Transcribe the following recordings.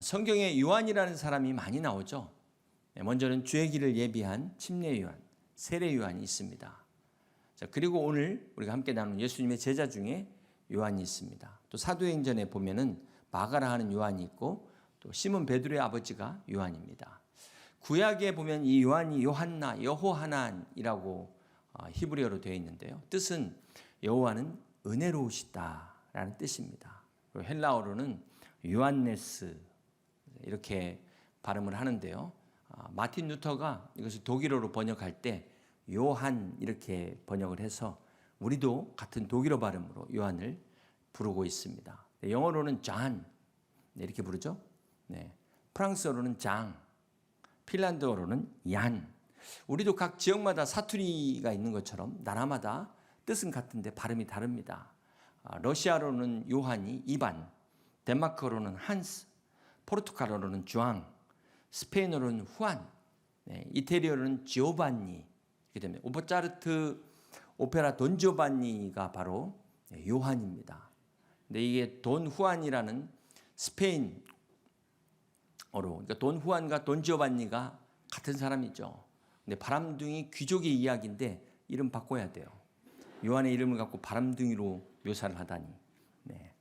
성경에 요한이라는 사람이 많이 나오죠. 먼저는 주의 길을 예비한 침례 요한, 세례 요한이 있습니다. 자, 그리고 오늘 우리가 함께 나누는 예수님의 제자 중에 요한이 있습니다. 또 사도행전에 보면은 마가라 하는 요한이 있고 또 시몬 베드로의 아버지가 요한입니다. 구약에 보면 이 요한이 요한나, 여호하난이라고 히브리어로 되어 있는데요. 뜻은 여호와는 은혜로우시다라는 뜻입니다. 그리고 헬라어로는 요한네스 이렇게 발음을 하는데요. 마틴 루터가 이것을 독일어로 번역할 때 요한 이렇게 번역을 해서 우리도 같은 독일어 발음으로 요한을 부르고 있습니다. 영어로는 존 이렇게 부르죠. 네. 프랑스어로는 장, 핀란드어로는 얀. 우리도 각 지역마다 사투리가 있는 것처럼 나라마다 뜻은 같은데 발음이 다릅니다. 러시아로는 요한이 이반, 덴마크어로는 한스, 포르투갈어로는 주앙, 스페인어로는 후안, 이태리어로는 지오반니 이렇게 됩니다. 오포차르트 오페라 돈 지오반니가 바로 요한입니다. 근데 이게 돈 후안이라는 스페인어로, 그러니까 돈 후안과 돈 지오반니가 같은 사람이죠. 근데 바람둥이 귀족의 이야기인데 이름 바꿔야 돼요. 요한의 이름을 갖고 바람둥이로 묘사를 하다니. 네.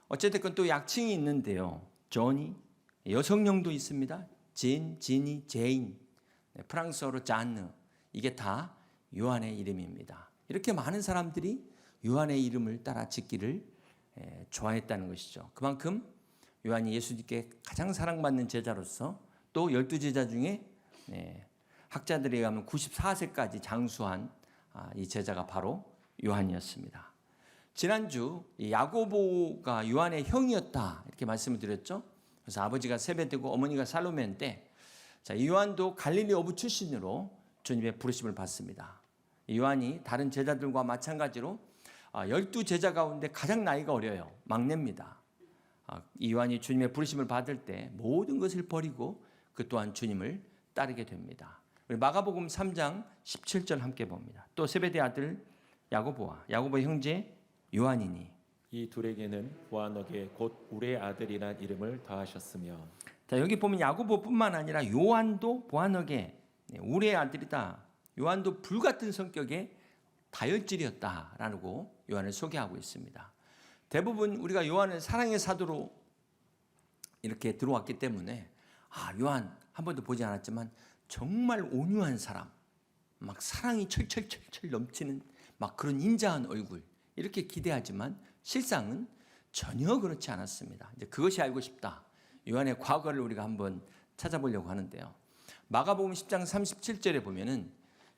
어쨌든 또 약칭이 있는데요. 존이, 여성명도 있습니다. 진, 지니, 제인, 프랑스어로 잔느. 이게 다 요한의 이름입니다. 이렇게 많은 사람들이 요한의 이름을 따라 짓기를 좋아했다는 것이죠. 그만큼 요한이 예수님께 가장 사랑받는 제자로서 또 12제자 중에 학자들에 의하면 94세까지 장수한 이 제자가 바로 요한이었습니다. 지난주 야고보가 요한의 형이었다 이렇게 말씀을 드렸죠. 그래서 아버지가 세베드고 어머니가 살로메인데 요한도 갈릴리 어부 출신으로 주님의 부르심을 받습니다. 요한이 다른 제자들과 마찬가지로 12제자 가운데 가장 나이가 어려요. 막내입니다. 이 요한이 주님의 부르심을 받을 때 모든 것을 버리고 그 또한 주님을 따르게 됩니다. 마가복음 3장 17절 함께 봅니다. 또 세베대 아들 야고보와 야고보의 형제 요한이니 이 둘에게는 보아너게 곧 우레 아들이란 이름을 더하셨으며. 자, 여기 보면 야고보뿐만 아니라 요한도 보아너게 우레의 아들이다. 요한도 불같은 성격의 다혈질이었다라고 요한을 소개하고 있습니다. 대부분 우리가 요한을 사랑의 사도로 이렇게 들어왔기 때문에 요한 한 번도 보지 않았지만 정말 온유한 사람, 막 사랑이 철철철철 넘치는 막 그런 인자한 얼굴 이렇게 기대하지만 실상은 전혀 그렇지 않았습니다. 이제 그것이 알고 싶다. 요한의 과거를 우리가 한번 찾아보려고 하는데요. 마가복음 10장 37절에 보면은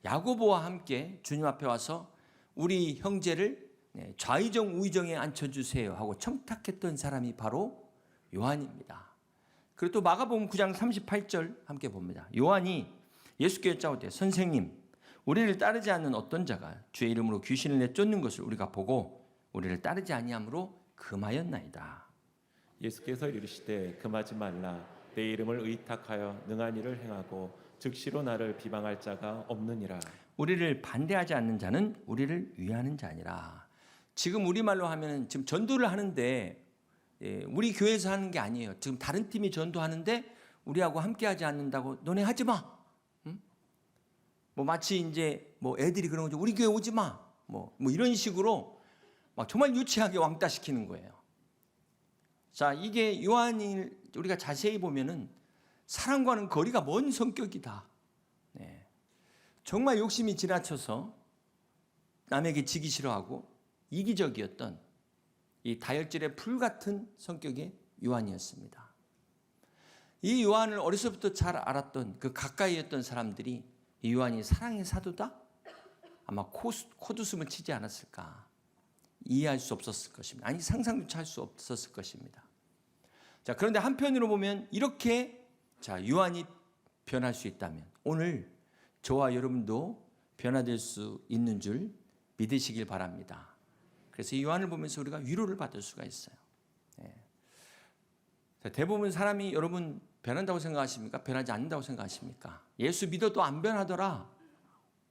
야고보와 함께 주님 앞에 와서 우리 형제를 좌의정 우의정에 앉혀주세요 하고 청탁했던 사람이 바로 요한입니다. 그리고 또 마가복음 9장 38절 함께 봅니다. 요한이 예수께 여짜오되 선생님 우리를 따르지 않는 어떤 자가 주의 이름으로 귀신을 내쫓는 것을 우리가 보고 우리를 따르지 아니함으로 금하였나이다. 예수께서 이르시되 금하지 말라. 내 이름을 의탁하여 능한 일을 행하고 즉시로 나를 비방할 자가 없느니라. 우리를 반대하지 않는 자는 우리를 위하는 자니라. 지금 우리말로 하면 지금 전도를 하는데 우리 교회에서 하는 게 아니에요. 지금 다른 팀이 전도하는데 우리하고 함께하지 않는다고 너네 하지 마. 응? 뭐 마치 이제 뭐 애들이 그런 거죠. 우리 교회 오지 마. 뭐 이런 식으로 막 정말 유치하게 왕따시키는 거예요. 자, 이게 요한이 우리가 자세히 보면은 사랑과는 거리가 먼 성격이다. 네. 정말 욕심이 지나쳐서 남에게 지기 싫어하고 이기적이었던 이 다혈질의 풀같은 성격의 요한이었습니다. 이 요한을 어려서부터 잘 알았던 그 가까이였던 사람들이 이 요한이 사랑의 사도다? 아마 코웃음을 치지 않았을까. 이해할 수 없었을 것입니다. 아니 상상조차 할 수 없었을 것입니다. 자, 그런데 한편으로 보면 이렇게 요한이 변할 수 있다면 오늘 저와 여러분도 변화될 수 있는 줄 믿으시길 바랍니다. 그래서 이 요한을 보면서 우리가 위로를 받을 수가 있어요. 대부분 사람이 여러분 변한다고 생각하십니까? 변하지 않는다고 생각하십니까? 예수 믿어도 안 변하더라.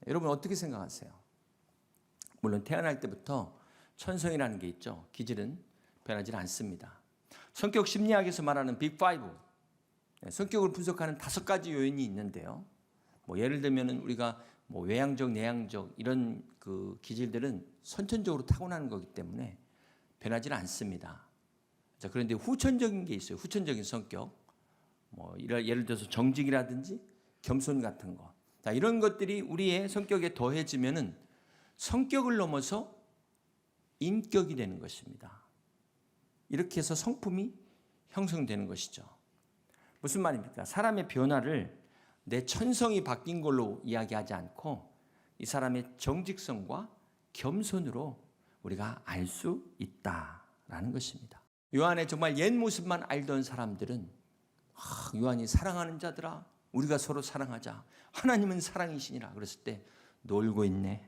여러분 어떻게 생각하세요? 물론 태어날 때부터 천성이라는 게 있죠. 기질은 변하지 않습니다. 성격 심리학에서 말하는 빅5, 성격을 분석하는 5가지 요인이 있는데요. 예를 들면 우리가 외향적, 내향적 이런 그 기질들은 선천적으로 타고나는 거기 때문에 변하지는 않습니다. 자, 그런데 후천적인 게 있어요. 후천적인 성격. 예를 들어서 정직이라든지 겸손 같은 거. 자, 이런 것들이 우리의 성격에 더해지면은 성격을 넘어서 인격이 되는 것입니다. 이렇게 해서 성품이 형성되는 것이죠. 무슨 말입니까? 사람의 변화를 내 천성이 바뀐 걸로 이야기하지 않고 이 사람의 정직성과 겸손으로 우리가 알 수 있다라는 것입니다. 요한의 정말 옛 모습만 알던 사람들은 요한이 사랑하는 자들아 우리가 서로 사랑하자. 하나님은 사랑이시니라. 그랬을 때 놀고 있네.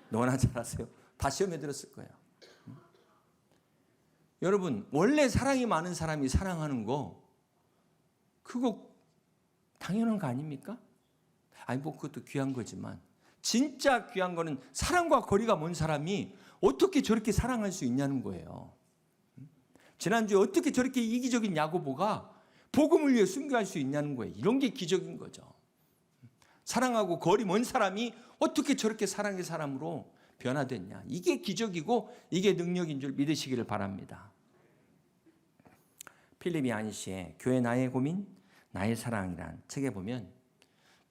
너나 잘하세요. 다 시험에 들었을 거예요. 여러분 원래 사랑이 많은 사람이 사랑하는 거 그거 당연한 거 아닙니까? 그것도 귀한 거지만 진짜 귀한 거는 사랑과 거리가 먼 사람이 어떻게 저렇게 사랑할 수 있냐는 거예요. 지난주에 어떻게 저렇게 이기적인 야고보가 복음을 위해 순교할 수 있냐는 거예요. 이런 게 기적인 거죠. 사랑하고 거리 먼 사람이 어떻게 저렇게 사랑의 사람으로 변화됐냐. 이게 기적이고 이게 능력인 줄 믿으시기를 바랍니다. 필립 야니시의 교회 나의 고민, 나의 사랑이란 책에 보면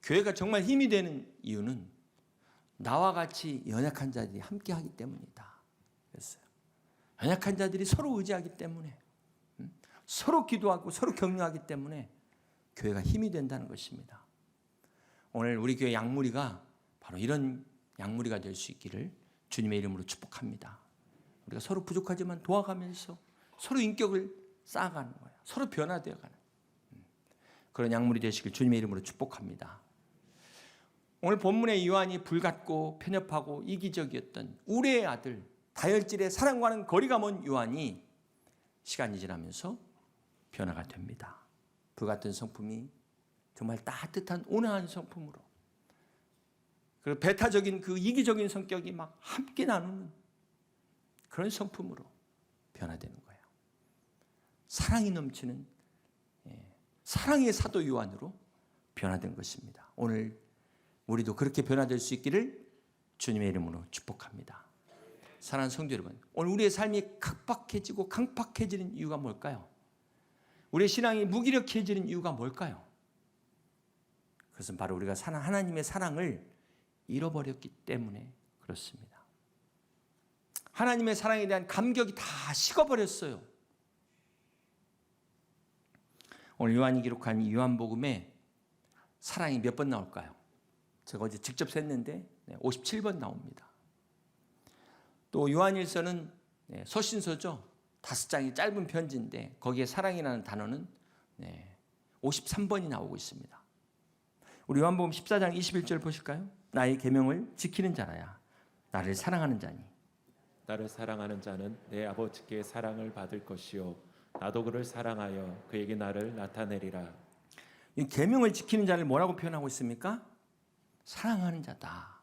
교회가 정말 힘이 되는 이유는 나와 같이 연약한 자들이 함께하기 때문이다. 그랬어요. 연약한 자들이 서로 의지하기 때문에 서로 기도하고 서로 격려하기 때문에 교회가 힘이 된다는 것입니다. 오늘 우리 교회 양무리가 바로 이런 양무리가 될 수 있기를 주님의 이름으로 축복합니다. 우리가 서로 부족하지만 도와가면서 서로 인격을 쌓아가는 거예요. 서로 변화되어가는 그런 양무리 되시길 주님의 이름으로 축복합니다. 오늘 본문의 요한이 불같고 편협하고 이기적이었던 우레의 아들 다혈질의 사랑과는 거리가 먼 요한이 시간이 지나면서 변화가 됩니다. 불같은 성품이 정말 따뜻한 온화한 성품으로 그리고 배타적인 그 이기적인 성격이 막 함께 나누는 그런 성품으로 변화되는 거예요. 사랑이 넘치는 사랑의 사도 요한으로 변화된 것입니다. 오늘 우리도 그렇게 변화될 수 있기를 주님의 이름으로 축복합니다. 사랑하는 성도 여러분, 오늘 우리의 삶이 각박해지고 강팍해지는 이유가 뭘까요? 우리의 신앙이 무기력해지는 이유가 뭘까요? 그것은 바로 우리가 하나님의 사랑을 잃어버렸기 때문에 그렇습니다. 하나님의 사랑에 대한 감격이 다 식어버렸어요. 오늘 요한이 기록한 요한복음에 사랑이 몇 번 나올까요? 제가 어제 직접 셌는데 57번 나옵니다. 또 요한일서는 서신서죠. 5장이 짧은 편지인데 거기에 사랑이라는 단어는 53번이 나오고 있습니다. 우리 요한복음 14장 21절 보실까요? 나의 계명을 지키는 자라야 나를 사랑하는 자니 나를 사랑하는 자는 내 아버지께 사랑을 받을 것이요 나도 그를 사랑하여 그에게 나를 나타내리라. 이 계명을 지키는 자를 뭐라고 표현하고 있습니까? 사랑하는 자다.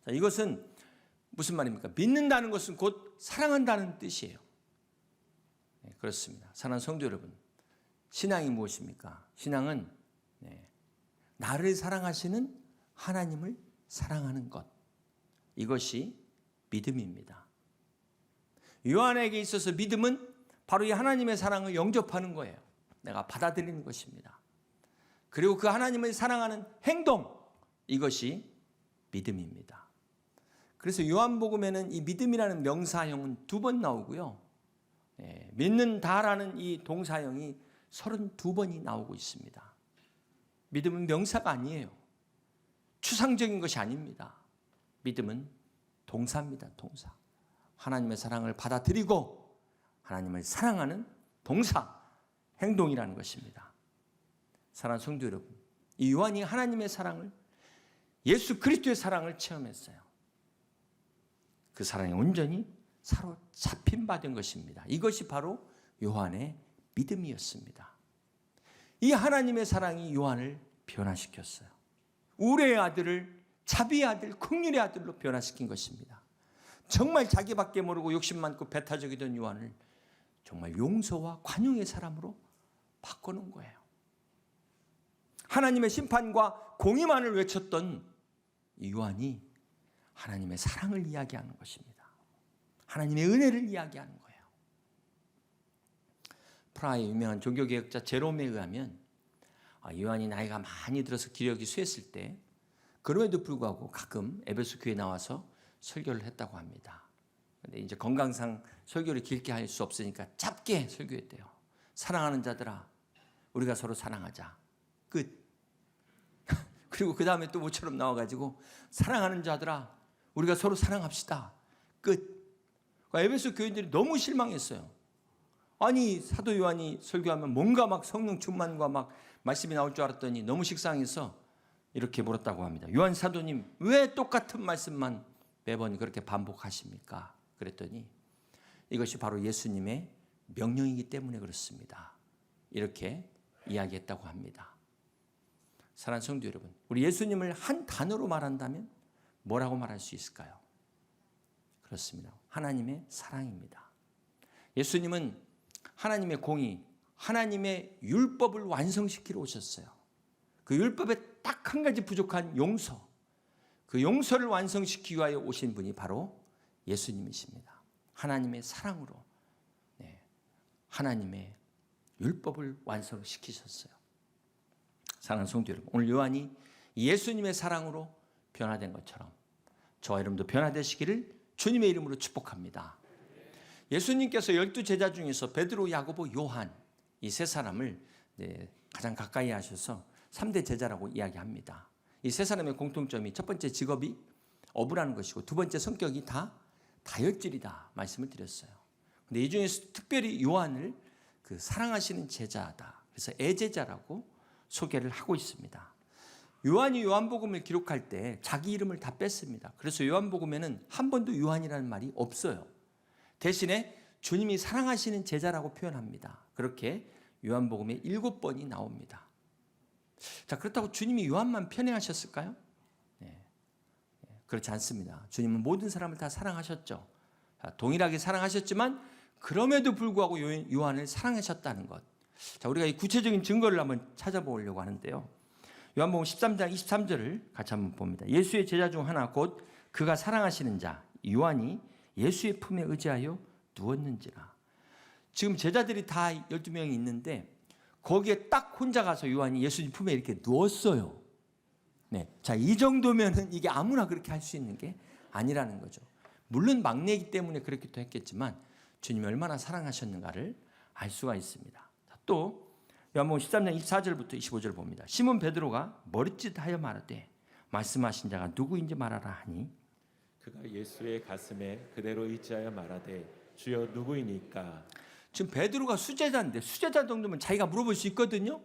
자, 이것은 무슨 말입니까? 믿는다는 것은 곧 사랑한다는 뜻이에요. 그렇습니다. 사랑하는 성도 여러분, 신앙이 무엇입니까? 신앙은 나를 사랑하시는 하나님을 사랑하는 것. 이것이 믿음입니다. 요한에게 있어서 믿음은 바로 이 하나님의 사랑을 영접하는 거예요. 내가 받아들이는 것입니다. 그리고 그 하나님을 사랑하는 행동, 이것이 믿음입니다. 그래서 요한복음에는 이 믿음이라는 명사형은 2번 나오고요. 믿는다라는 이 동사형이 32번이 나오고 있습니다. 믿음은 명사가 아니에요. 추상적인 것이 아닙니다. 믿음은 동사입니다. 동사. 하나님의 사랑을 받아들이고 하나님을 사랑하는 동사, 행동이라는 것입니다. 사랑하는 성도 여러분, 이 요한이 하나님의 사랑을, 예수 그리스도의 사랑을 체험했어요. 그 사랑에 온전히 사로잡힌 바 된 것입니다. 이것이 바로 요한의 믿음이었습니다. 이 하나님의 사랑이 요한을 변화시켰어요. 우레의 아들을 자비의 아들, 긍휼의 아들로 변화시킨 것입니다. 정말 자기밖에 모르고 욕심 많고 배타적이던 요한을 정말 용서와 관용의 사람으로 바꿔놓은 거예요. 하나님의 심판과 공의만을 외쳤던 이 요한이 하나님의 사랑을 이야기하는 것입니다. 하나님의 은혜를 이야기하는 거예요. 프라하의 유명한 종교개혁자 제롬에 의하면 요한이 나이가 많이 들어서 기력이 쇠했을 때 그럼에도 불구하고 가끔 에베소 교회에 나와서 설교를 했다고 합니다. 근데 이제 건강상 설교를 길게 할 수 없으니까 짧게 설교했대요. 사랑하는 자들아, 우리가 서로 사랑하자. 끝. 그리고 그 다음에 또 모처럼 나와가지고 사랑하는 자들아, 우리가 서로 사랑합시다. 끝. 에베소 교인들이 너무 실망했어요. 아니 사도 요한이 설교하면 뭔가 막 성령 충만과 막 말씀이 나올 줄 알았더니 너무 식상해서 이렇게 물었다고 합니다. 요한 사도님, 왜 똑같은 말씀만 매번 그렇게 반복하십니까? 그랬더니 이것이 바로 예수님의 명령이기 때문에 그렇습니다. 이렇게 이야기했다고 합니다. 사랑하는 성도 여러분, 우리 예수님을 한 단어로 말한다면 뭐라고 말할 수 있을까요? 그렇습니다. 하나님의 사랑입니다. 예수님은 하나님의 공의, 하나님의 율법을 완성시키러 오셨어요. 그 율법에 딱 한 가지 부족한 용서, 그 용서를 완성시키기 위하여 오신 분이 바로 예수님이십니다. 하나님의 사랑으로 하나님의 율법을 완성시키셨어요. 사랑하는 성도 여러분, 오늘 요한이 예수님의 사랑으로 변화된 것처럼 저와 여러분도 변화되시기를 주님의 이름으로 축복합니다. 예수님께서 12제자 중에서 베드로, 야고보, 요한 이 세 사람을 가장 가까이 하셔서 3대 제자라고 이야기합니다. 이 세 사람의 공통점이 첫 번째 직업이 어부라는 것이고 두 번째 성격이 다 다혈질이다 말씀을 드렸어요. 근데 이 중에서 특별히 요한을 그 사랑하시는 제자다. 그래서 애제자라고 소개를 하고 있습니다. 요한이 요한복음을 기록할 때 자기 이름을 다 뺐습니다. 그래서 요한복음에는 한 번도 요한이라는 말이 없어요. 대신에 주님이 사랑하시는 제자라고 표현합니다. 그렇게 요한복음에 7번이 나옵니다. 자, 그렇다고 주님이 요한만 편애하셨을까요? 그렇지 않습니다. 주님은 모든 사람을 다 사랑하셨죠. 동일하게 사랑하셨지만 그럼에도 불구하고 요한을 사랑하셨다는 것. 자, 우리가 이 구체적인 증거를 한번 찾아보려고 하는데요. 요한복음 13장 23절을 같이 한번 봅니다. 예수의 제자 중 하나 곧 그가 사랑하시는 자 요한이 예수의 품에 의지하여 누웠는지라. 지금 제자들이 다 12명이 있는데 거기에 딱 혼자 가서 요한이 예수님 품에 이렇게 누웠어요. 네. 자, 이 정도면은 이게 아무나 그렇게 할 수 있는 게 아니라는 거죠. 물론 막내이기 때문에 그렇기도 했겠지만 주님이 얼마나 사랑하셨는가를 알 수가 있습니다. 자, 또 요한복음 13장 24절부터 25절 봅니다. 시몬 베드로가 머릿짓하여 말하되 말씀하신 자가 누구인지 말하라 하니 그가 예수의 가슴에 그대로 의지하여 말하되 주여 누구이니까. 지금 베드로가 수제자인데 수제자 정도면 자기가 물어볼 수 있거든요.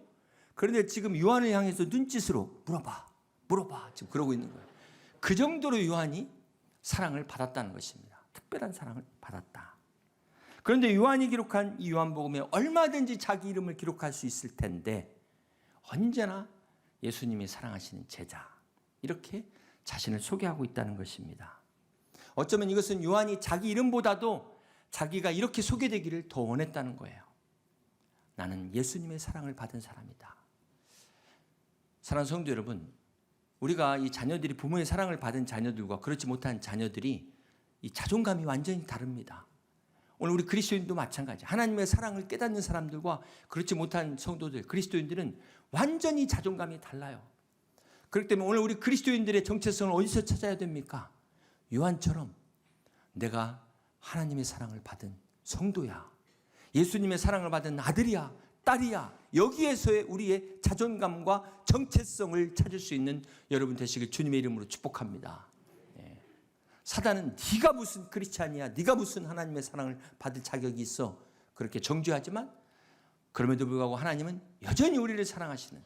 그런데 지금 요한을 향해서 눈짓으로 물어봐 지금 그러고 있는 거예요. 그 정도로 요한이 사랑을 받았다는 것입니다. 특별한 사랑을 받았다. 그런데 요한이 기록한 이 요한복음에 얼마든지 자기 이름을 기록할 수 있을 텐데 언제나 예수님이 사랑하시는 제자 이렇게 자신을 소개하고 있다는 것입니다. 어쩌면 이것은 요한이 자기 이름보다도 자기가 이렇게 소개되기를 더 원했다는 거예요. 나는 예수님의 사랑을 받은 사람이다. 사랑하는 성도 여러분, 우리가 이 자녀들이 부모의 사랑을 받은 자녀들과 그렇지 못한 자녀들이 이 자존감이 완전히 다릅니다. 오늘 우리 그리스도인도 마찬가지. 하나님의 사랑을 깨닫는 사람들과 그렇지 못한 성도들, 그리스도인들은 완전히 자존감이 달라요. 그렇기 때문에 오늘 우리 그리스도인들의 정체성을 어디서 찾아야 됩니까? 요한처럼 내가 하나님의 사랑을 받은 성도야. 예수님의 사랑을 받은 아들이야, 딸이야. 여기에서의 우리의 자존감과 정체성을 찾을 수 있는 여러분 되시길 주님의 이름으로 축복합니다. 사단은 네가 무슨 크리스찬이야, 네가 무슨 하나님의 사랑을 받을 자격이 있어 그렇게 정죄하지만 그럼에도 불구하고 하나님은 여전히 우리를 사랑하시는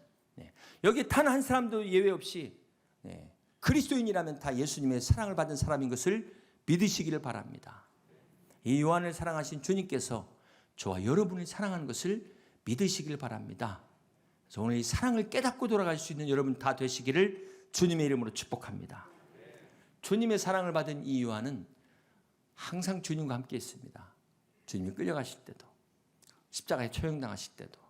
여기 단 한 사람도 예외 없이 그리스도인이라면 다 예수님의 사랑을 받은 사람인 것을 믿으시기를 바랍니다. 이 요한을 사랑하신 주님께서 저와 여러분을 사랑하는 것을 믿으시길 바랍니다. 그래서 오늘 이 사랑을 깨닫고 돌아갈 수 있는 여러분 다 되시기를 주님의 이름으로 축복합니다. 주님의 사랑을 받은 이 요한은 항상 주님과 함께 있습니다. 주님이 끌려가실 때도, 십자가에 처형당하실 때도,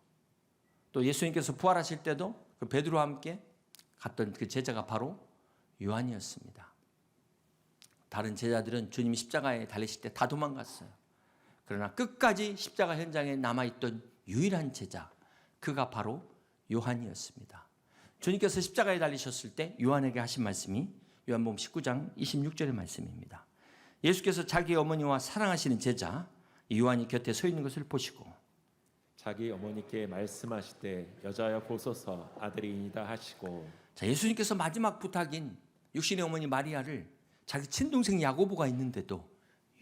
또 예수님께서 부활하실 때도, 그 베드로와 함께 갔던 그 제자가 바로 요한이었습니다. 다른 제자들은 주님이 십자가에 달리실 때 다 도망갔어요. 그러나 끝까지 십자가 현장에 남아있던 유일한 제자, 그가 바로 요한이었습니다. 주님께서 십자가에 달리셨을 때 요한에게 하신 말씀이 요한복음 19장 26절의 말씀입니다. 예수께서 자기 어머니와 사랑하시는 제자 요한이 곁에 서 있는 것을 보시고 자기 어머니께 말씀하시되 여자여 보소서 아들이니이다 하시고. 자, 예수님께서 마지막 부탁인 육신의 어머니 마리아를 자기 친동생 야고보가 있는데도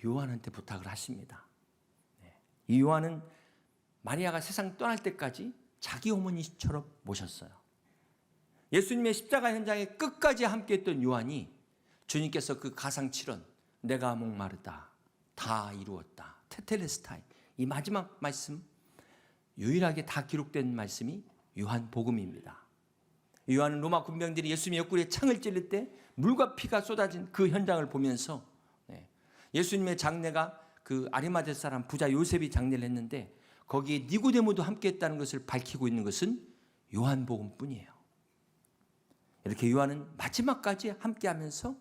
요한한테 부탁을 하십니다. 이 요한은 마리아가 세상 떠날 때까지 자기 어머니처럼 모셨어요. 예수님의 십자가 현장에 끝까지 함께했던 요한이 주님께서 그 가상칠언 내가 목마르다 다 이루었다 테텔레스타이 이 마지막 말씀 유일하게 다 기록된 말씀이 요한복음입니다. 요한은 로마 군병들이 예수님의 옆구리에 창을 찔릴 때 물과 피가 쏟아진 그 현장을 보면서 예수님의 장례가 그 아리마대 사람 부자 요셉이 장례를 했는데 거기에 니고데모도 함께했다는 것을 밝히고 있는 것은 요한복음뿐이에요. 이렇게 요한은 마지막까지 함께하면서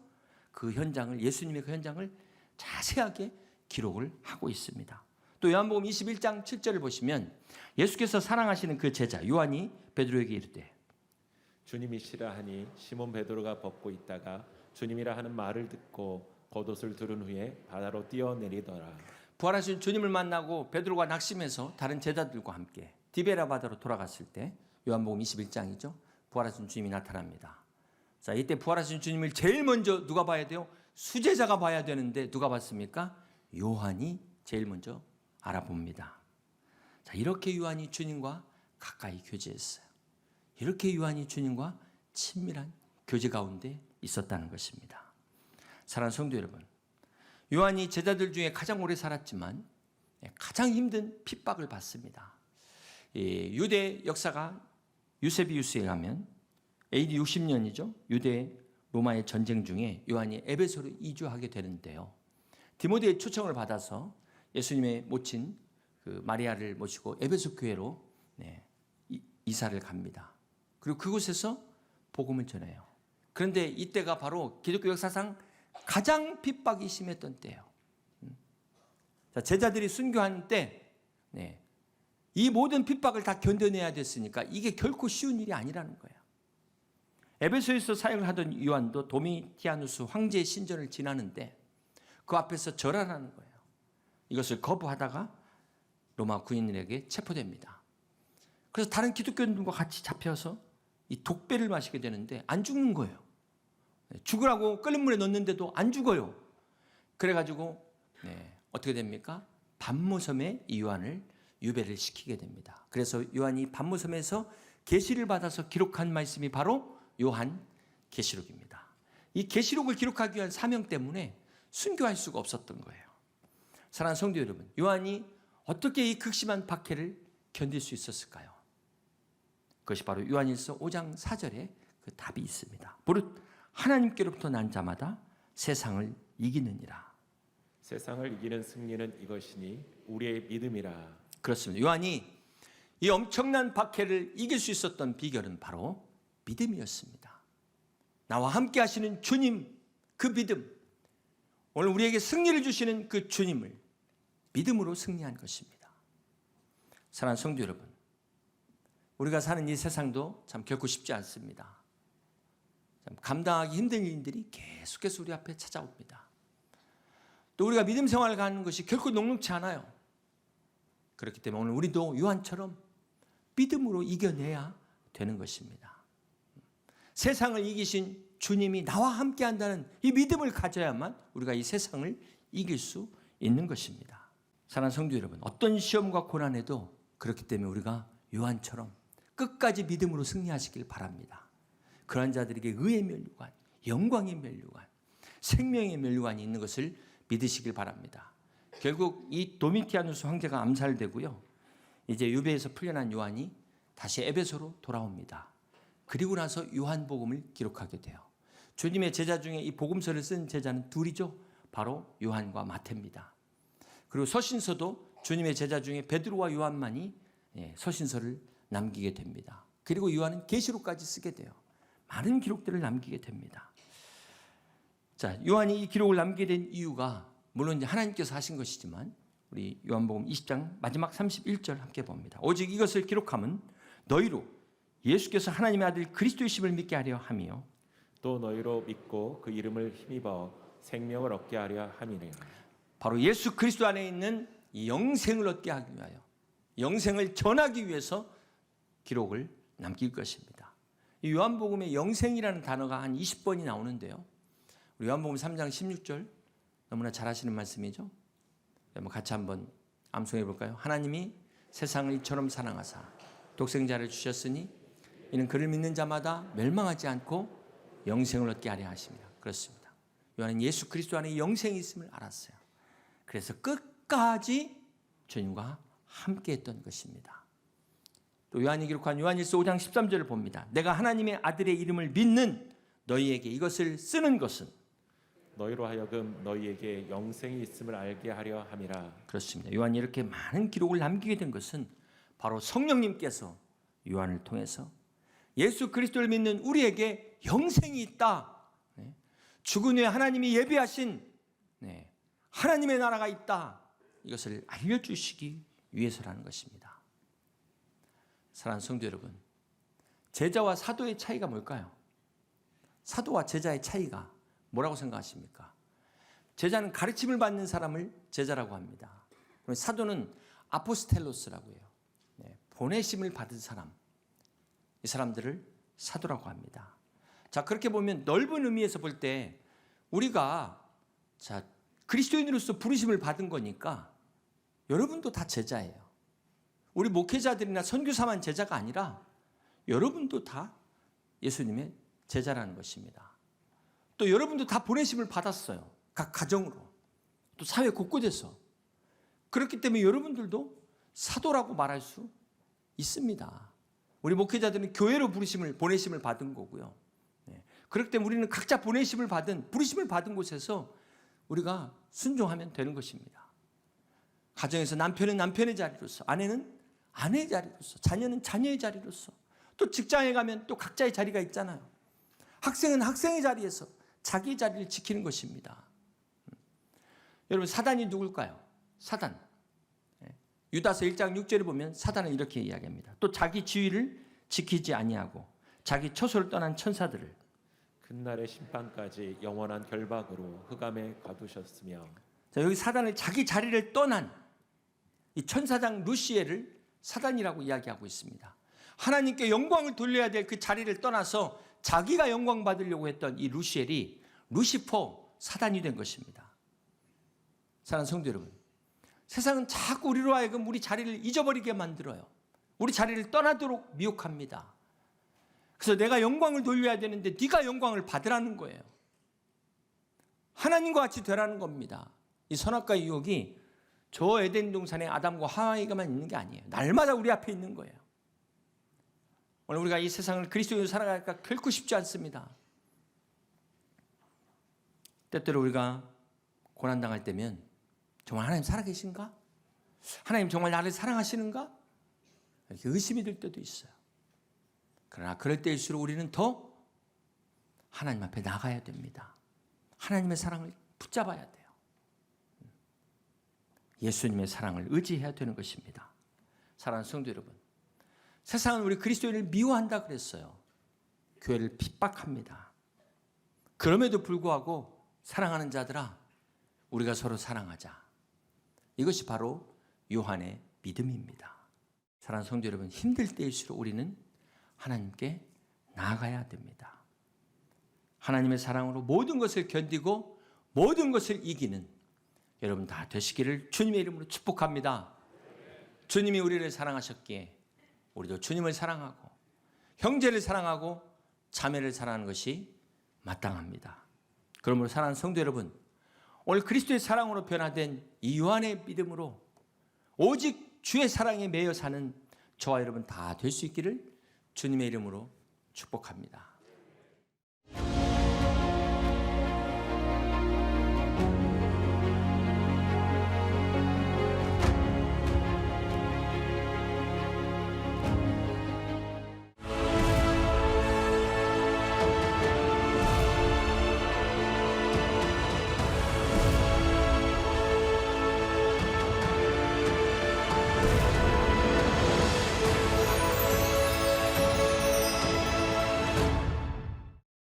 그 현장을 예수님의 그 현장을 자세하게 기록을 하고 있습니다. 또 요한복음 21장 7절을 보시면 예수께서 사랑하시는 그 제자 요한이 베드로에게 이르되 주님이시라 하니 시몬 베드로가 벗고 있다가 주님이라 하는 말을 듣고 겉옷을 두른 후에 바다로 뛰어내리더라. 부활하신 주님을 만나고 베드로가 낙심해서 다른 제자들과 함께 디베라 바다로 돌아갔을 때 요한복음 21장이죠. 부활하신 주님이 나타납니다. 자, 이때 부활하신 주님을 제일 먼저 누가 봐야 돼요? 수제자가 봐야 되는데 누가 봤습니까? 요한이 제일 먼저 알아봅니다. 자, 이렇게 요한이 주님과 가까이 교제했어요. 이렇게 요한이 주님과 친밀한 교제 가운데 있었다는 것입니다. 사랑하는 성도 여러분, 요한이 제자들 중에 가장 오래 살았지만 가장 힘든 핍박을 받습니다. 유대 역사가 유세비우스에 가면 AD 60년이죠. 유대 로마의 전쟁 중에 요한이 에베소로 이주하게 되는데요. 디모데의 초청을 받아서 예수님의 모친 그 마리아를 모시고 에베소 교회로 이사를 갑니다. 그리고 그곳에서 복음을 전해요. 그런데 이때가 바로 기독교 역사상 가장 핍박이 심했던 때예요. 자, 제자들이 순교한 때, 이 모든 핍박을 다 견뎌내야 됐으니까 이게 결코 쉬운 일이 아니라는 거예요. 에베소에서 사역을 하던 요한도 도미티아누스 황제의 신전을 지나는데 그 앞에서 절하라는 거예요. 이것을 거부하다가 로마 군인들에게 체포됩니다. 그래서 다른 기독교인들과 같이 잡혀서 이 독배를 마시게 되는데 안 죽는 거예요. 죽으라고 끓는 물에 넣는데도 안 죽어요. 그래가지고 어떻게 됩니까? 반모섬에 이 요한을 유배를 시키게 됩니다. 그래서 요한이 반모섬에서 계시를 받아서 기록한 말씀이 바로 요한 계시록입니다. 이 계시록을 기록하기 위한 사명 때문에 순교할 수가 없었던 거예요. 사랑하는 성도 여러분, 요한이 어떻게 이 극심한 박해를 견딜 수 있었을까요? 그것이 바로 요한일서 5장 4절에 그 답이 있습니다. 무릇 하나님께로부터 난 자마다 세상을 이기느니라. 세상을 이기는 승리는 이것이니 우리의 믿음이라. 그렇습니다. 요한이 이 엄청난 박해를 이길 수 있었던 비결은 바로 믿음이었습니다. 나와 함께 하시는 주님, 그 믿음, 오늘 우리에게 승리를 주시는 그 주님을 믿음으로 승리한 것입니다. 사랑하는 성도 여러분, 우리가 사는 이 세상도 참 결코 쉽지 않습니다. 참 감당하기 힘든 일들이 계속해서 우리 앞에 찾아옵니다. 또 우리가 믿음 생활을 가는 것이 결코 녹록지 않아요. 그렇기 때문에 오늘 우리도 요한처럼 믿음으로 이겨내야 되는 것입니다. 세상을 이기신 주님이 나와 함께 한다는 이 믿음을 가져야만 우리가 이 세상을 이길 수 있는 것입니다. 사랑하는 성도 여러분, 어떤 시험과 고난에도 그렇기 때문에 우리가 요한처럼 끝까지 믿음으로 승리하시길 바랍니다. 그런 자들에게 의의 면류관, 영광의 면류관, 생명의 면류관이 있는 것을 믿으시길 바랍니다. 결국 이 도미티아누스 황제가 암살되고요. 이제 유배에서 풀려난 요한이 다시 에베소로 돌아옵니다. 그리고 나서 요한복음을 기록하게 돼요. 주님의 제자 중에 이 복음서를 쓴 제자는 둘이죠. 바로 요한과 마태입니다. 그리고 서신서도 주님의 제자 중에 베드로와 요한만이 서신서를 남기게 됩니다. 그리고 요한은 계시록까지 쓰게 돼요. 많은 기록들을 남기게 됩니다. 자, 요한이 이 기록을 남기게 된 이유가 물론 이제 하나님께서 하신 것이지만 우리 요한복음 20장 마지막 31절 함께 봅니다. 오직 이것을 기록함은 너희로 예수께서 하나님의 아들 그리스도이심을 믿게 하려 함이요 또 너희로 믿고 그 이름을 힘입어 생명을 얻게 하려 함이니라. 바로 예수 그리스도 안에 있는 이 영생을 얻게 하기 위하여 영생을 전하기 위해서 기록을 남길 것입니다. 이 요한복음에 영생이라는 단어가 한 20번이 나오는데요. 우리 요한복음 3장 16절 너무나 잘 아시는 말씀이죠. 같이 한번 암송해 볼까요? 하나님이 세상을 이처럼 사랑하사 독생자를 주셨으니 이는 그를 믿는 자마다 멸망하지 않고 영생을 얻게 하려 하십니다. 그렇습니다. 요한은 예수 그리스도 안에 영생이 있음을 알았어요. 그래서 끝까지 주님과 함께 했던 것입니다. 또 요한이 기록한 요한일서 5장 13절을 봅니다. 내가 하나님의 아들의 이름을 믿는 너희에게 이것을 쓰는 것은 너희로 하여금 너희에게 영생이 있음을 알게 하려 함이라. 그렇습니다. 요한이 이렇게 많은 기록을 남기게 된 것은 바로 성령님께서 요한을 통해서 예수 그리스도를 믿는 우리에게 영생이 있다. 죽은 후에 하나님이 예비하신 하나님의 나라가 있다. 이것을 알려주시기 위해서라는 것입니다. 사랑하는 성도 여러분, 제자와 사도의 차이가 뭘까요? 사도와 제자의 차이가 뭐라고 생각하십니까? 제자는 가르침을 받는 사람을 제자라고 합니다. 사도는 아포스텔로스라고 해요. 보내심을 받은 사람, 이 사람들을 사도라고 합니다. 자, 그렇게 보면 넓은 의미에서 볼 때 우리가 그리스도인으로서 부르심을 받은 거니까 여러분도 다 제자예요. 우리 목회자들이나 선교사만 제자가 아니라 여러분도 다 예수님의 제자라는 것입니다. 또 여러분도 다 보내심을 받았어요. 각 가정으로. 또 사회 곳곳에서. 그렇기 때문에 여러분들도 사도라고 말할 수 있습니다. 우리 목회자들은 교회로 보내심을 받은 거고요. 그렇기 때문에 우리는 각자 부르심을 받은 곳에서 우리가 순종하면 되는 것입니다. 가정에서 남편은 남편의 자리로서, 아내는 아내의 자리로서, 자녀는 자녀의 자리로서, 또 직장에 가면 또 각자의 자리가 있잖아요. 학생은 학생의 자리에서 자기 자리를 지키는 것입니다. 여러분, 사단이 누굴까요? 사단. 유다서 1장 6절에 보면 사단은 이렇게 이야기합니다. 또 자기 지위를 지키지 아니하고 자기 처소를 떠난 천사들을 그날의 심판까지 영원한 결박으로 흑암에 가두셨으며. 자, 여기 사단을 자기 자리를 떠난 이 천사장 루시엘을 사단이라고 이야기하고 있습니다. 하나님께 영광을 돌려야 될 그 자리를 떠나서 자기가 영광 받으려고 했던 이 루시엘이 루시퍼 사단이 된 것입니다. 사랑하는 성도 여러분, 세상은 자꾸 우리로 하여금 우리 자리를 잊어버리게 만들어요. 우리 자리를 떠나도록 미혹합니다. 그래서 내가 영광을 돌려야 되는데 네가 영광을 받으라는 거예요. 하나님과 같이 되라는 겁니다. 이 선악과 유혹이 저 에덴 동산에 아담과 하와에게만 있는 게 아니에요. 날마다 우리 앞에 있는 거예요. 오늘 우리가 이 세상을 그리스도인으로 살아갈까 결코 쉽지 않습니다. 때때로 우리가 고난당할 때면 정말 하나님 살아계신가? 하나님 정말 나를 사랑하시는가? 이렇게 의심이 들 때도 있어요. 그러나 그럴 때일수록 우리는 더 하나님 앞에 나가야 됩니다. 하나님의 사랑을 붙잡아야 돼요. 예수님의 사랑을 의지해야 되는 것입니다. 사랑하는 성도 여러분, 세상은 우리 그리스도인을 미워한다 그랬어요. 교회를 핍박합니다. 그럼에도 불구하고 사랑하는 자들아, 우리가 서로 사랑하자. 이것이 바로 요한의 믿음입니다. 사랑하는 성도 여러분, 힘들 때일수록 우리는 하나님께 나아가야 됩니다. 하나님의 사랑으로 모든 것을 견디고 모든 것을 이기는 여러분 다 되시기를 주님의 이름으로 축복합니다. 주님이 우리를 사랑하셨기에 우리도 주님을 사랑하고 형제를 사랑하고 자매를 사랑하는 것이 마땅합니다. 그러므로 사랑하는 성도 여러분, 오늘 그리스도의 사랑으로 변화된 이 요한의 믿음으로 오직 주의 사랑에 매여 사는 저와 여러분 다 될 수 있기를 주님의 이름으로 축복합니다.